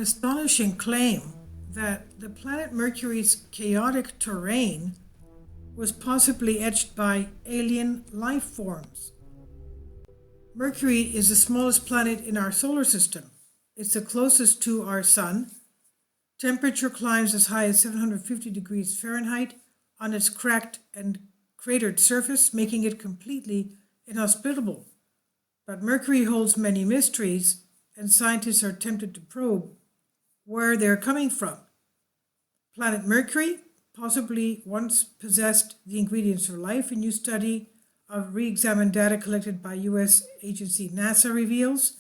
astonishing claim that the planet Mercury's chaotic terrain was possibly etched by alien life forms. Mercury is the smallest planet in our solar system. It's the closest to our Sun. Temperature climbs as high as 750 degrees Fahrenheit on its cracked and cratered surface, making it completely inhospitable. But Mercury holds many mysteries, and scientists are tempted to probe where they're coming from. Planet Mercury possibly once possessed the ingredients for life. A new study of re-examined data collected by U.S. agency NASA reveals.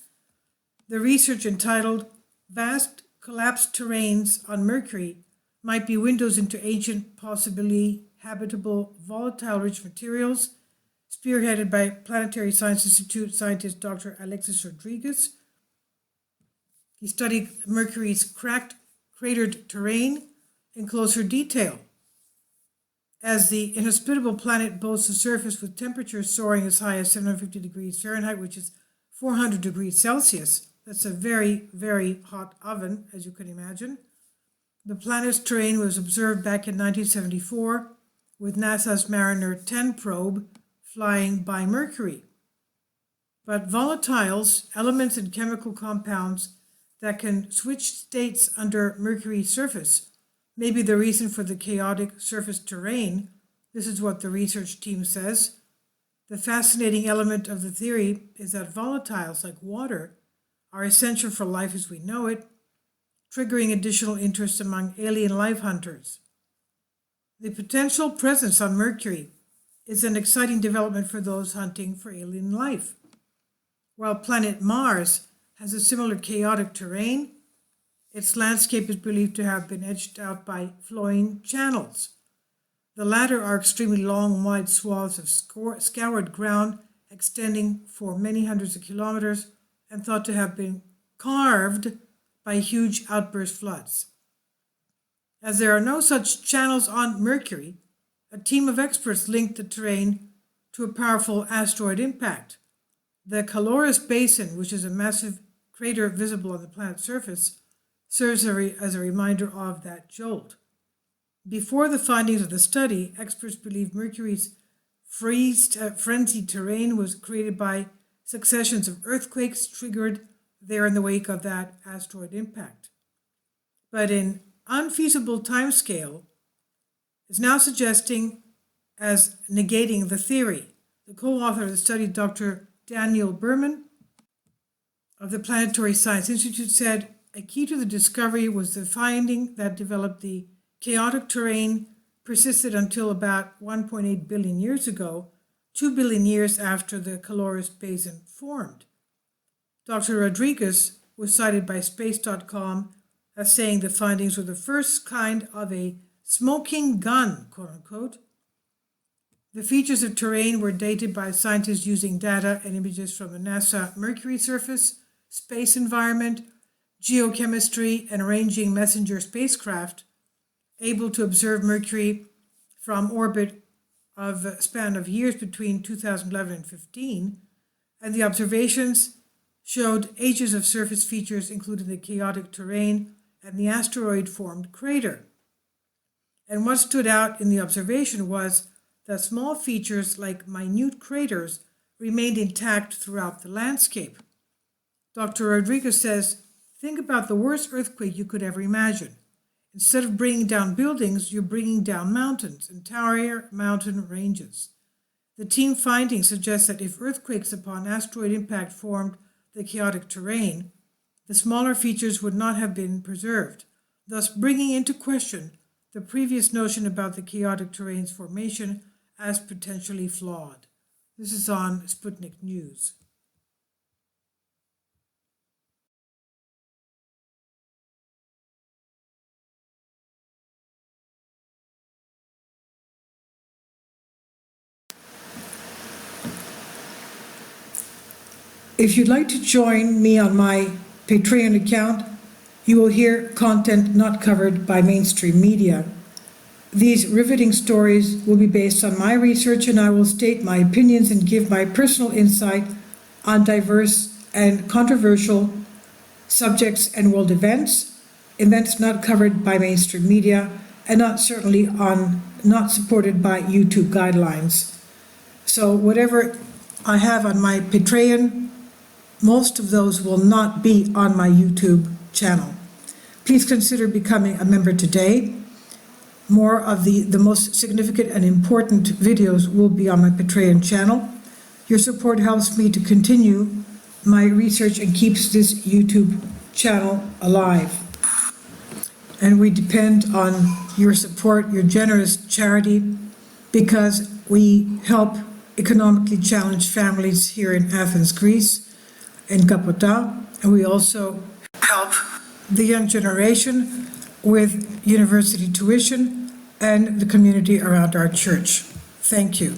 The research, entitled Vast Collapsed Terrains on Mercury, might be windows into ancient, possibly habitable, volatile-rich materials, spearheaded by Planetary Science Institute scientist Dr. Alexis Rodriguez. He studied Mercury's cracked, cratered terrain in closer detail. As the inhospitable planet boasts a surface with temperatures soaring as high as 750 degrees Fahrenheit, which is 400 degrees Celsius, that's a very, very hot oven, as you can imagine. The planet's terrain was observed back in 1974 with NASA's Mariner 10 probe flying by Mercury. But volatiles, elements and chemical compounds that can switch states under Mercury's surface may be the reason for the chaotic surface terrain. This is what the research team says. The fascinating element of the theory is that volatiles, like water, are essential for life as we know it, triggering additional interest among alien life hunters. The potential presence on Mercury is an exciting development for those hunting for alien life. While planet Mars has a similar chaotic terrain, its landscape is believed to have been etched out by flowing channels. The latter are extremely long, wide swaths of scoured ground extending for many hundreds of kilometers and thought to have been carved by huge outburst floods. As there are no such channels on Mercury, a team of experts linked the terrain to a powerful asteroid impact. The Calorus Basin, which is a massive crater visible on the planet's surface, serves as a reminder of that jolt. Before the findings of the study, experts believe Mercury's frenzied terrain was created by successions of earthquakes triggered there in the wake of that asteroid impact. But an unfeasible timescale is now suggesting as negating the theory. The co-author of the study, Dr. Daniel Berman of the Planetary Science Institute, said a key to the discovery was the finding that developed the chaotic terrain persisted until about 1.8 billion years ago, 2 billion years after the Calorus Basin formed. Dr. Rodriguez was cited by Space.com as saying the findings were the first kind of a smoking gun, quote unquote. The features of terrain were dated by scientists using data and images from the NASA Mercury surface, space environment, geochemistry, and arranging messenger spacecraft, able to observe Mercury from orbit of a span of years between 2011 and 15, and the observations showed ages of surface features, including the chaotic terrain and the asteroid-formed crater. And what stood out in the observation was that small features like minute craters remained intact throughout the landscape. Dr. Rodriguez says, think about the worst earthquake you could ever imagine. Instead of bringing down buildings, you're bringing down mountains, entire mountain ranges. The team findings suggest that if earthquakes upon asteroid impact formed the chaotic terrain, the smaller features would not have been preserved, thus bringing into question the previous notion about the chaotic terrain's formation as potentially flawed. This is on Sputnik News. If you'd like to join me on my Patreon account, you will hear content not covered by mainstream media. These riveting stories will be based on my research, and I will state my opinions and give my personal insight on diverse and controversial subjects and world events. events not covered by mainstream media, and not supported by YouTube guidelines. So whatever I have on my Patreon, most of those will not be on my YouTube channel. Please consider becoming a member today. More of the most significant and important videos will be on my Patreon channel. Your support helps me to continue my research and keeps this YouTube channel alive. And we depend on your support, your generous charity, because we help economically challenged families here in Athens, Greece, in Kapota, and we also help the young generation with university tuition and the community around our church. Thank you.